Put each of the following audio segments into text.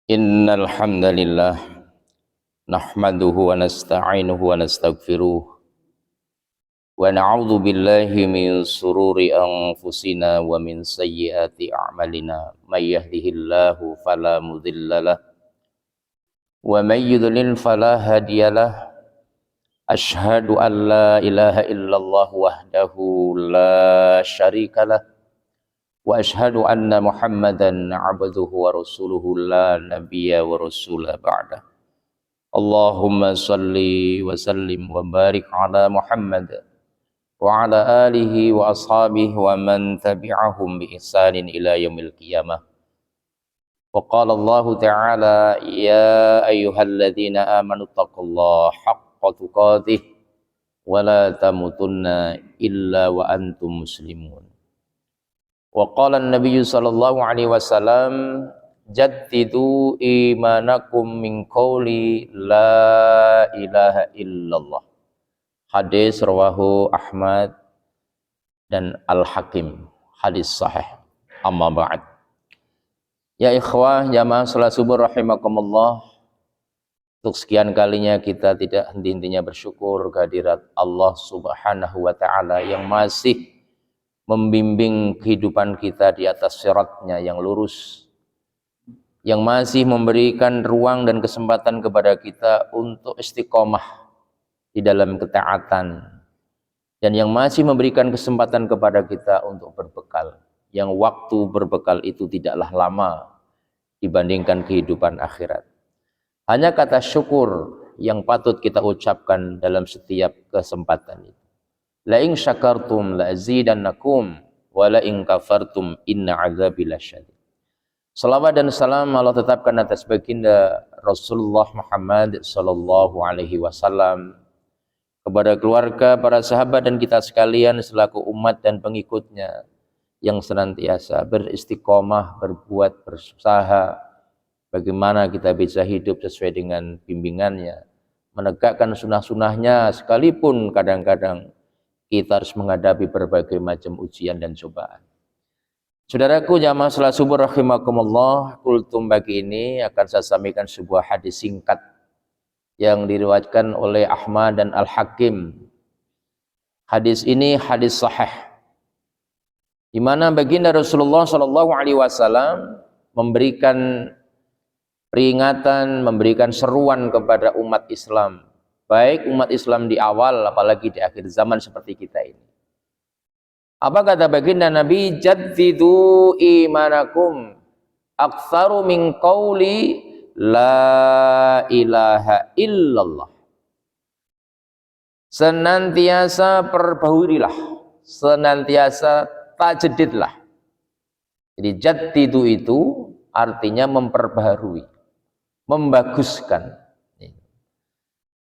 Innal hamdalillah nahmaduhu wa nasta'inuhu wa nastaghfiruh wa na'udzu billahi min sururi anfusina wa min sayyiati a'malina may yahdihillahu fala mudhillalah wa may yudlil fala hadiyalah. Asyhadu an la ilaha illallah wahdahu la syarikalah wa asyhadu anna Muhammadan abduhu wa rasuluhu la nabiyya wa rasula ba'da. Allahumma salli wa sallim wa barik ala Muhammad wa ala alihi wa ashabihi wa man tabi'ahum bi ihsanin ila yaumil qiyamah. Wa qala Allah ta'ala ya ayyuhalladzina amanu taqullaha haqqa tuqatih wa la tamutunna illa wa antum muslimun. Wa qala an-nabiy sallallahu alaihi wasallam jaddidu imanakum min qawli la ilaha illallah. Hadis rawahu Ahmad dan Al-Hakim, hadis sahih. Amma ba'd. Ya ikhwah jamaah salat subuh rahimakumullah, untuk sekian kalinya kita tidak henti-hentinya bersyukur kehadirat Allah Subhanahu wa taala yang masih membimbing kehidupan kita di atas siratnya yang lurus, yang masih memberikan ruang dan kesempatan kepada kita untuk istiqomah di dalam ketaatan, dan yang masih memberikan kesempatan kepada kita untuk berbekal, yang waktu berbekal itu tidaklah lama dibandingkan kehidupan akhirat. Hanya kata syukur yang patut kita ucapkan dalam setiap kesempatan itu. La in syakartum la azidannakum wa la in kafartum inna azabi lasyadid. Salawat dan salam Allah tetapkan atas baginda Rasulullah Muhammad sallallahu alaihi wasallam, kepada keluarga, para sahabat dan kita sekalian selaku umat dan pengikutnya yang senantiasa beristiqomah, berbuat, berusaha bagaimana kita bisa hidup sesuai dengan bimbingannya, menegakkan sunnah-sunnahnya sekalipun kadang-kadang kita harus menghadapi berbagai macam ujian dan cobaan. Saudaraku jamaah salat subuh rahimakumullah, kultum pagi ini akan saya sampaikan sebuah hadis singkat yang diriwayatkan oleh Ahmad dan Al-Hakim. Hadis ini hadis sahih, di mana baginda Rasulullah Shallallahu Alaihi Wasallam memberikan peringatan, memberikan seruan kepada umat Islam, baik umat Islam di awal apalagi di akhir zaman seperti kita ini. Apa kata baginda Nabi? Jaddidu imanakum aktsaru min qawli la ilaha illallah. Senantiasa perbaharui, senantiasa tajdidlah. Jadi jaddidu itu artinya memperbaharui, membaguskan.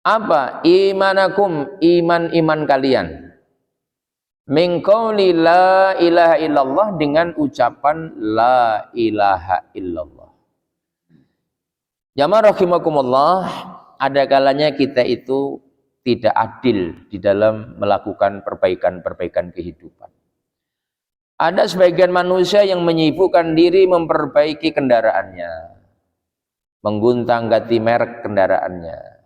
Apa? Imanakum, iman kalian. Min qawli la ilaha illallah, dengan ucapan la ilaha illallah. Jamaah rahimakumullah, ada kalanya kita itu tidak adil di dalam melakukan perbaikan-perbaikan kehidupan. Ada sebagian manusia yang menyibukkan diri memperbaiki kendaraannya, mengguntang-ganti merek kendaraannya.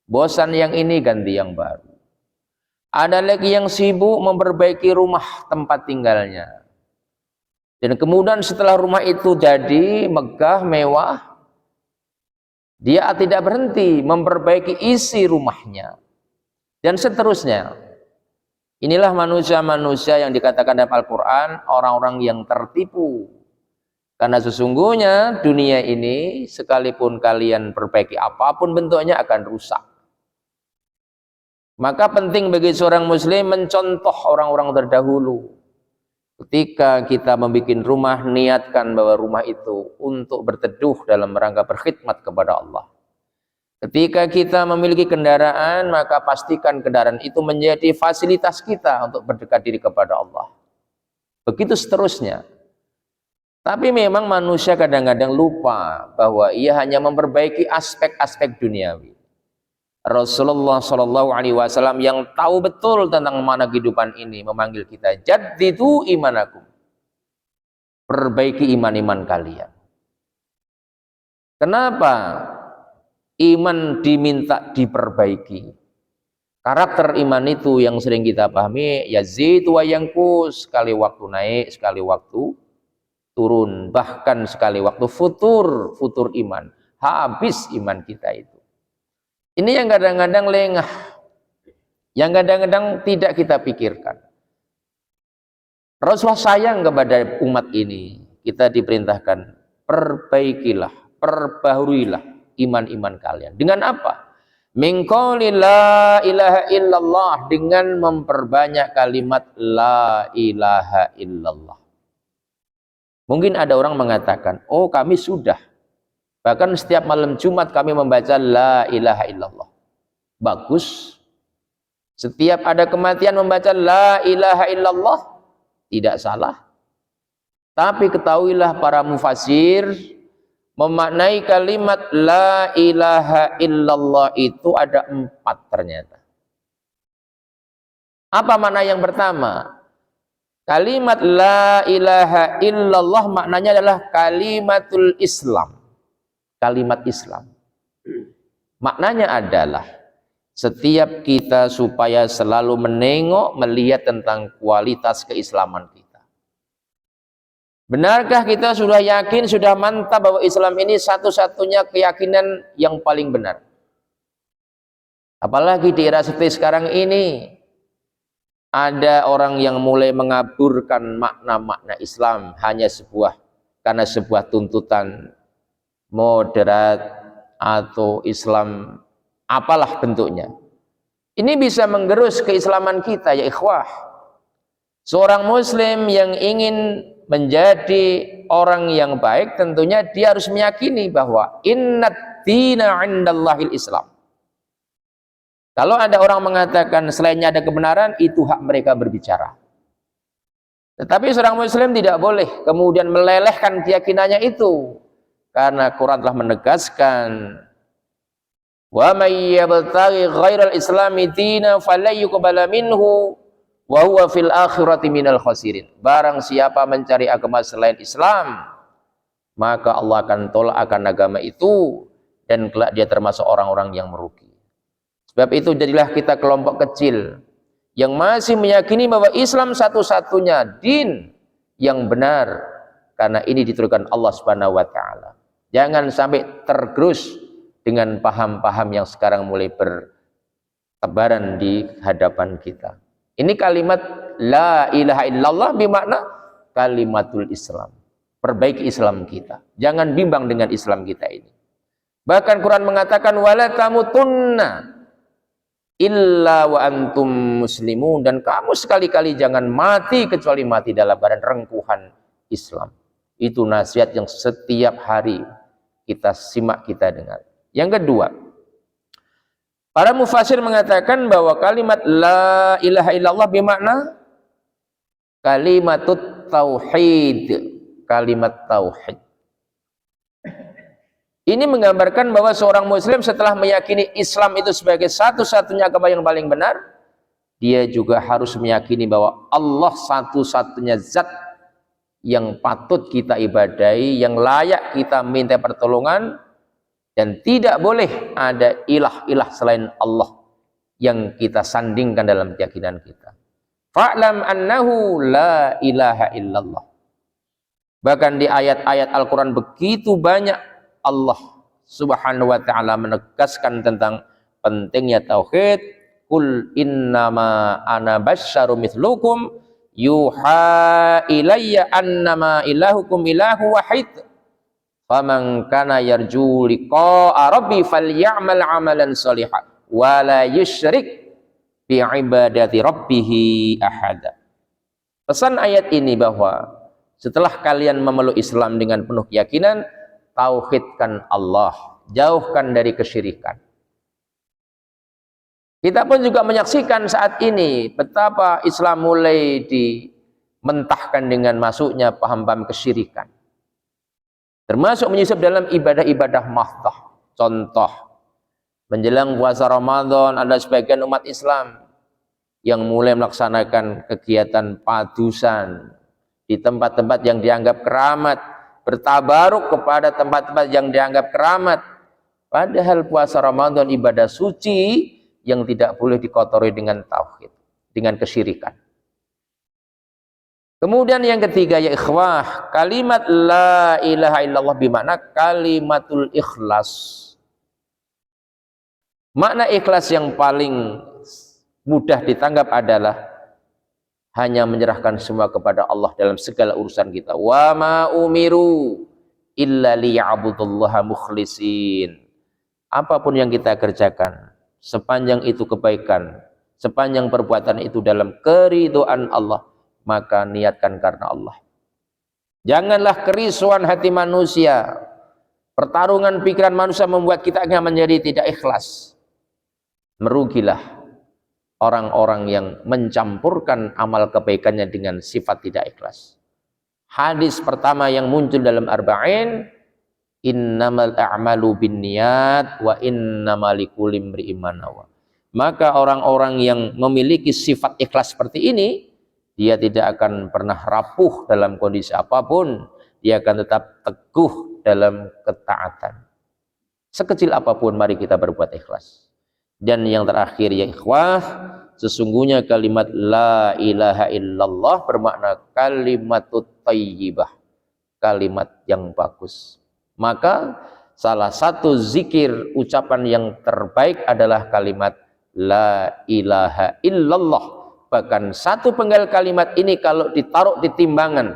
Bosan yang ini ganti yang baru. Ada lagi yang sibuk memperbaiki rumah tempat tinggalnya. Dan kemudian setelah rumah itu jadi megah, mewah, dia tidak berhenti memperbaiki isi rumahnya. Dan seterusnya. Inilah manusia-manusia yang dikatakan dalam Al-Quran orang-orang yang tertipu. Karena sesungguhnya dunia ini sekalipun kalian perbaiki apapun bentuknya akan rusak. Maka penting bagi seorang muslim mencontoh orang-orang terdahulu. Ketika kita membuat rumah, niatkan bahwa rumah itu untuk berteduh dalam rangka berkhidmat kepada Allah. Ketika kita memiliki kendaraan, maka pastikan kendaraan itu menjadi fasilitas kita untuk berdekat diri kepada Allah. Begitu seterusnya. Tapi memang manusia kadang-kadang lupa bahwa ia hanya memperbaiki aspek-aspek duniawi. Rasulullah Shallallahu Alaihi Wasallam yang tahu betul tentang mana kehidupan ini memanggil kita, jaddidu imanakum. Perbaiki iman-iman kalian. Kenapa iman diminta diperbaiki? Karakter iman itu yang sering kita pahami, yazid wa yanqus, sekali waktu naik, sekali waktu turun, bahkan sekali waktu futur iman, habis iman kita itu. Ini yang kadang-kadang lengah, yang kadang-kadang tidak kita pikirkan. Rasulullah sayang kepada umat ini. Kita diperintahkan, perbaikilah, perbaharuilah iman-iman kalian. Dengan apa? Min qouli la ilaha illallah, dengan memperbanyak kalimat la ilaha illallah. Mungkin ada orang mengatakan, oh kami sudah, bahkan setiap malam Jumat kami membaca la ilaha illallah. Bagus. Setiap ada kematian membaca la ilaha illallah, tidak salah. Tapi ketahuilah para mufasir memaknai kalimat la ilaha illallah itu ada 4 ternyata. Apa makna yang pertama? Kalimat la ilaha illallah maknanya adalah kalimatul Islam. Kalimat Islam. Maknanya adalah setiap kita supaya selalu menengok, melihat tentang kualitas keislaman kita. Benarkah kita sudah yakin, sudah mantap bahwa Islam ini satu-satunya keyakinan yang paling benar? Apalagi di era seperti sekarang ini, ada orang yang mulai mengaburkan makna-makna Islam hanya karena sebuah tuntutan moderat atau Islam apalah bentuknya. Ini bisa menggerus keislaman kita ya ikhwah. Seorang muslim yang ingin menjadi orang yang baik, tentunya dia harus meyakini bahwa innad dina 'indallahil Islam. Kalau ada orang mengatakan selainnya ada kebenaran, itu hak mereka berbicara. Tetapi seorang muslim tidak boleh kemudian melelehkan keyakinannya itu, karena Quran telah menegaskan, wa may yabtaghi ghairal islami dina falyuqbala minhu wa huwa fil akhirati minal khasirin. Barang siapa mencari agama selain Islam, maka Allah akan tolak akan agama itu, dan kelak dia termasuk orang-orang yang merugi. Sebab itu jadilah kita kelompok kecil yang masih meyakini bahwa Islam satu-satunya din yang benar, karena ini diturunkan Allah Subhanahu wa taala. Jangan sampai tergerus dengan paham-paham yang sekarang mulai bertebaran di hadapan kita. Ini kalimat la ilaha illallah bermakna kalimatul Islam. Perbaiki Islam kita. Jangan bimbang dengan Islam kita ini. Bahkan Quran mengatakan wala tamutunna illa wa antum muslimun, dan kamu sekali-kali jangan mati kecuali mati dalam badan rengkuhan Islam. Itu nasihat yang setiap hari kita simak, kita dengar. Yang kedua, para mufasir mengatakan bahwa kalimat la ilaha illallah bermakna kalimatut tauhid, kalimat tauhid. Ini menggambarkan bahwa seorang muslim setelah meyakini Islam itu sebagai satu-satunya agama yang paling benar, dia juga harus meyakini bahwa Allah satu-satunya zat yang patut kita ibadahi, yang layak kita minta pertolongan, dan tidak boleh ada ilah-ilah selain Allah yang kita sandingkan dalam keyakinan kita. Fa'lam annahu la ilaha illallah. Bahkan di ayat-ayat Al-Quran begitu banyak Allah Subhanahu wa ta'ala menegaskan tentang pentingnya tauhid. Qul innama ana basyarum mithlukum yuha ilayya annama ilahukum ilahu wahid faman kana yarju liqa'a rabbi faly'amal 'amalan shalihan wa la yusyrik bi ibadati rabbih ahada. Pesan ayat ini bahwa setelah kalian memeluk Islam dengan penuh keyakinan, tauhidkan Allah, jauhkan dari kesyirikan. Kita pun juga menyaksikan saat ini betapa Islam mulai dimentahkan dengan masuknya paham-paham kesyirikan. Termasuk menyusup dalam ibadah-ibadah mahdah. Contoh, menjelang puasa Ramadan ada sebagian umat Islam yang mulai melaksanakan kegiatan padusan, di tempat-tempat yang dianggap keramat, bertabaruk kepada tempat-tempat yang dianggap keramat. Padahal puasa Ramadan ibadah suci yang tidak boleh dikotori dengan tauhid, dengan kesyirikan. Kemudian yang ketiga ya ikhwah, kalimat la ilaha illallah bermakna kalimatul ikhlas. Makna ikhlas yang paling mudah ditanggap adalah hanya menyerahkan semua kepada Allah dalam segala urusan kita. Wa ma umiru illa liya'budullaha mukhlisin. Apapun yang kita kerjakan, sepanjang itu kebaikan, sepanjang perbuatan itu dalam keridhaan Allah, maka niatkan karena Allah. Janganlah kerisuan hati manusia, pertarungan pikiran manusia membuat kita menjadi tidak ikhlas. Merugilah orang-orang yang mencampurkan amal kebaikannya dengan sifat tidak ikhlas. Hadis pertama yang muncul dalam Arba'in, innamal a'malu binniyat wa innamal likulli imri'in ma nawa. Maka orang-orang yang memiliki sifat ikhlas seperti ini, dia tidak akan pernah rapuh dalam kondisi apapun, dia akan tetap teguh dalam ketaatan. Sekecil apapun mari kita berbuat ikhlas. Dan yang terakhir ya ikhwah, sesungguhnya kalimat la ilaha illallah bermakna kalimatut thayyibah, kalimat yang bagus. Maka salah satu zikir ucapan yang terbaik adalah kalimat la ilaha illallah. Bahkan satu penggal kalimat ini kalau ditaruh di timbangan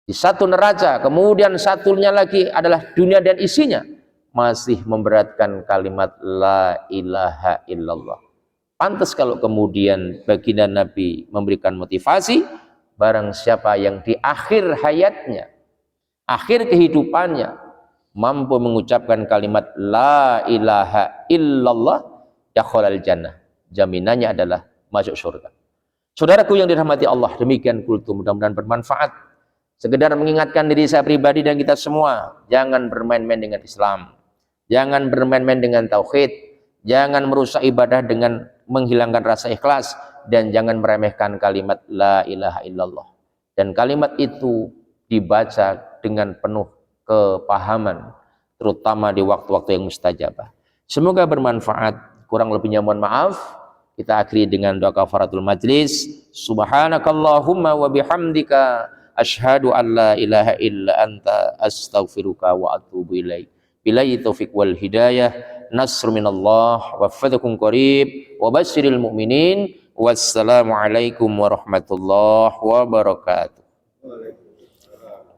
di satu neraca, kemudian satunya lagi adalah dunia dan isinya, masih memberatkan kalimat la ilaha illallah. Pantas kalau kemudian baginda Nabi memberikan motivasi, barang siapa yang di akhir hayatnya, akhir kehidupannya mampu mengucapkan kalimat la ilaha illallah, dakhalal jannah, jaminannya adalah masuk surga. Saudaraku yang dirahmati Allah, demikian kultum, mudah-mudahan bermanfaat. Sekedar mengingatkan diri saya pribadi dan kita semua, jangan bermain-main dengan Islam, jangan bermain-main dengan tauhid, jangan merusak ibadah dengan menghilangkan rasa ikhlas, dan jangan meremehkan kalimat la ilaha illallah. Dan kalimat itu dibaca dengan penuh kepahaman, terutama di waktu-waktu yang mustajabah. Semoga bermanfaat. Kurang lebihnya mohon maaf. Kita akhiri dengan doa kafaratul majlis. Subhanakallahumma wa bihamdika asyhadu an la ilaha illa anta astaghfiruka wa atubu ilaik. Billahi taufiq wal hidayah. Nasr minallah. Wafadakum qarib. Wa basyiril mu'minin. Wassalamualaikum warahmatullahi wabarakatuh.